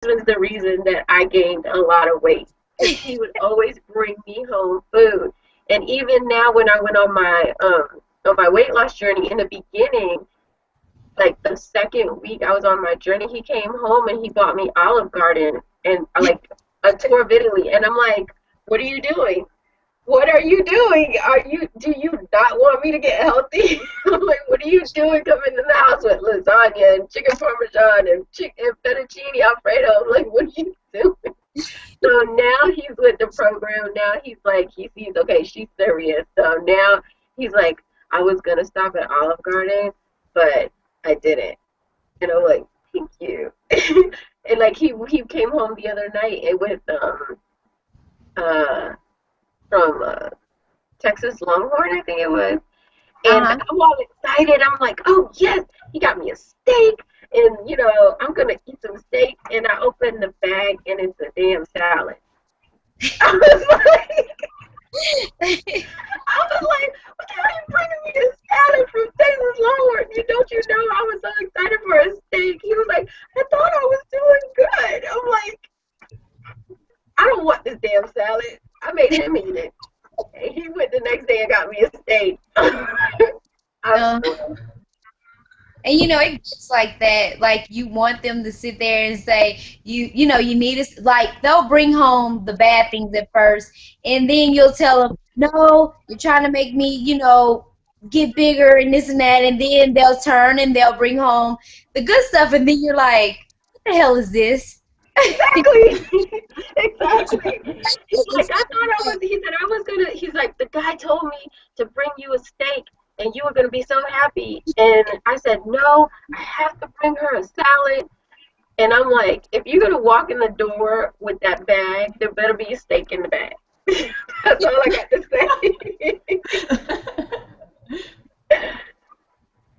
was the reason that I gained a lot of weight. He would always bring me home food. And even now when I went on my weight loss journey in the beginning, like the second week I was on my journey, he came home and he bought me Olive Garden and like a tour of Italy. And I'm like, what are you doing? What are you doing? Do you not want me to get healthy? I'm like, what are you doing coming to the house with lasagna and chicken parmesan and chicken and fettuccine alfredo? I'm like, what are you doing? So now he's with the program. Now he's like, he sees, okay, she's serious. So now he's like, I was gonna stop at Olive Garden, but I didn't. And I'm like, thank you. And like he came home the other night and with uh from Texas Longhorn, I think it was. And Uh-huh. I'm all excited. I'm like, oh yes, he got me a steak, and I'm gonna eat some steak. And I open the bag, and it's a damn salad. I was like, what the hell are you bringing me this salad from Texas Longhorn? Don't you know I was so excited for a steak? He was like, I thought I was doing good. I'm like, I don't want this damn salad. I made him eat it. And he went the next day and got me a steak. Um, and it gets like that. Like you want them to sit there and say, you need us. Like they'll bring home the bad things at first, and then you'll tell them, no, you're trying to make me, get bigger and this and that, and then they'll turn and they'll bring home the good stuff, and then you're like, what the hell is this? Exactly. Exactly. He's like, he's like, the guy told me to bring you a steak and you were going to be so happy. And I said, no, I have to bring her a salad. And I'm like, if you're going to walk in the door with that bag, there better be a steak in the bag. That's all I got to say.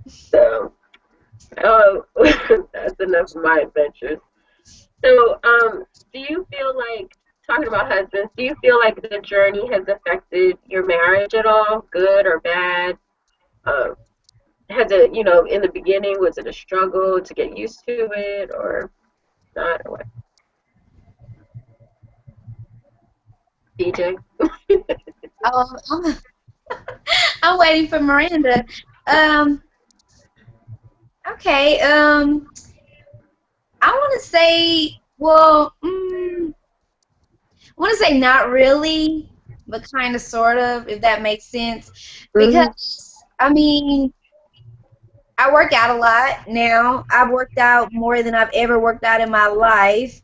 So, that's enough of my adventures. So, do you feel like, talking about husbands, do you feel like the journey has affected your marriage at all, good or bad? Um, has it, in the beginning, was it a struggle to get used to it or not, or what? DJ? I'm, I'm waiting for Miranda. Um, okay. I want to say, well, I want to say not really, but kind of, sort of, if that makes sense. Mm-hmm. Because, I mean, I work out a lot now. I've worked out more than I've ever worked out in my life.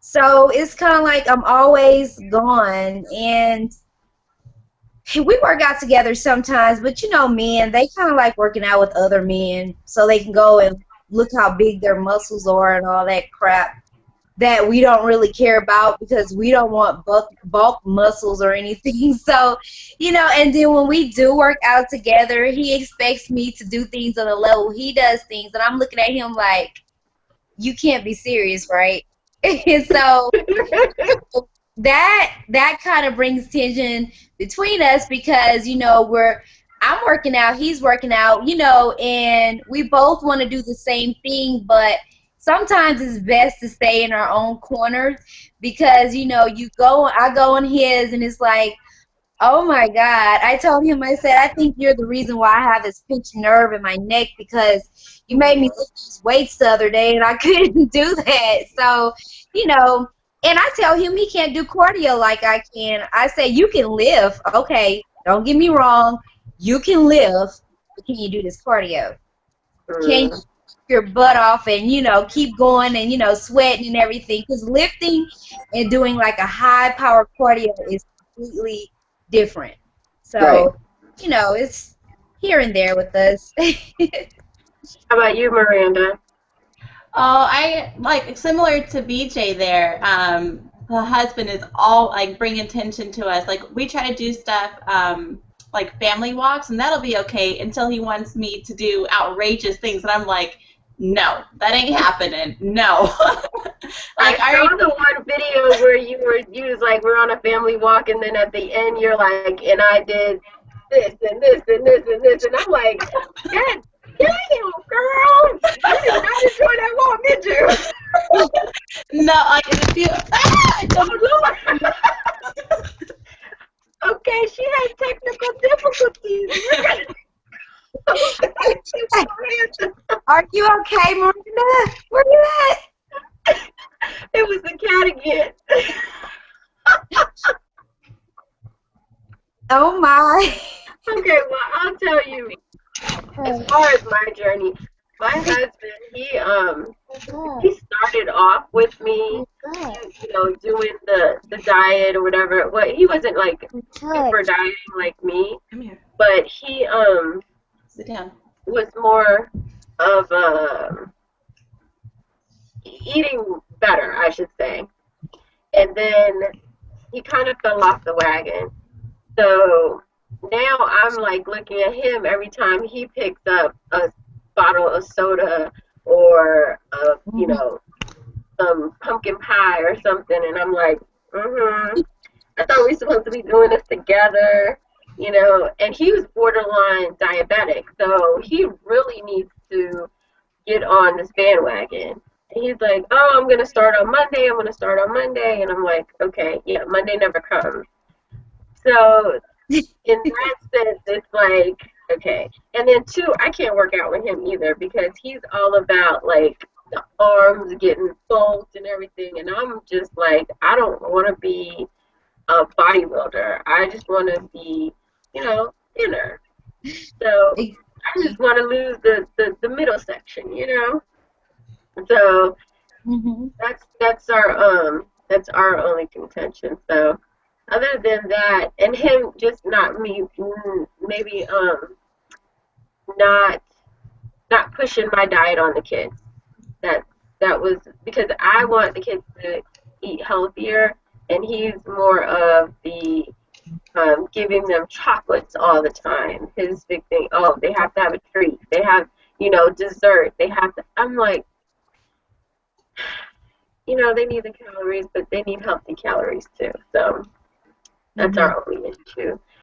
So it's kind of like I'm always gone. And we work out together sometimes, but men, they kind of like working out with other men so they can go and look how big their muscles are and all that crap that we don't really care about because we don't want bulk muscles or anything. So, and then when we do work out together, he expects me to do things on the level he does things, and I'm looking at him like, you can't be serious, right? And so that kind of brings tension between us because I'm working out, he's working out, and we both want to do the same thing, but sometimes it's best to stay in our own corners because I go on his and it's like, oh my God. I told him, I said, I think you're the reason why I have this pinched nerve in my neck because you made me lift these weights the other day and I couldn't do that. So, and I tell him he can't do cardio like I can. I say, you can lift. Okay, don't get me wrong. You can lift, but can you do this cardio? Can you your butt off and keep going and sweating and everything? Because lifting and doing like a high power cardio is completely different. So Right. It's here and there with us. How about you, Miranda? Oh, I like similar to BJ there. The husband is all like bringing attention to us. Like we try to do stuff like family walks, and that'll be okay until he wants me to do outrageous things, and I'm like, no, that ain't happening. No. Like I saw the one video where you was like, we're on a family walk, and then at the end you're like, and I did this and this and this and this, and I'm like, Damn, girl. You did not enjoy that walk, did you? No, like in a few. Ah, I don't Oh, Lord. Okay, she had technical difficulties. We're gonna go back to Miranda. Are you okay, Miranda? Where you at? It was the cat again. Oh my. Okay, well, I'll tell you, as far as my journey, my husband, he started off with me, doing the diet or whatever. Well, he wasn't like super dieting like me, Come here. but he Sit down. was more of eating better, I should say. And then he kind of fell off the wagon. So now I'm like looking at him every time he picks up a bottle of soda or some pumpkin pie or something, and I'm like, I thought we were supposed to be doing this together, And he was borderline diabetic, so he really needs to get on this bandwagon. And he's like, oh, I'm gonna start on Monday. And I'm like, okay, yeah, Monday never comes. So in that sense, it's like, okay. And then two, I can't work out with him either because he's all about like the arms getting bulked and everything, and I'm just like, I don't want to be a bodybuilder. I just want to be, thinner. So I just want to lose the middle section, So that's our only contention. So other than that, and him just not me, maybe not pushing my diet on the kids. That was because I want the kids to eat healthier, and he's more of the giving them chocolates all the time. His big thing, oh, they have to have a treat. They have, dessert. They have to. I'm like, they need the calories, but they need healthy calories too. So that's our only issue.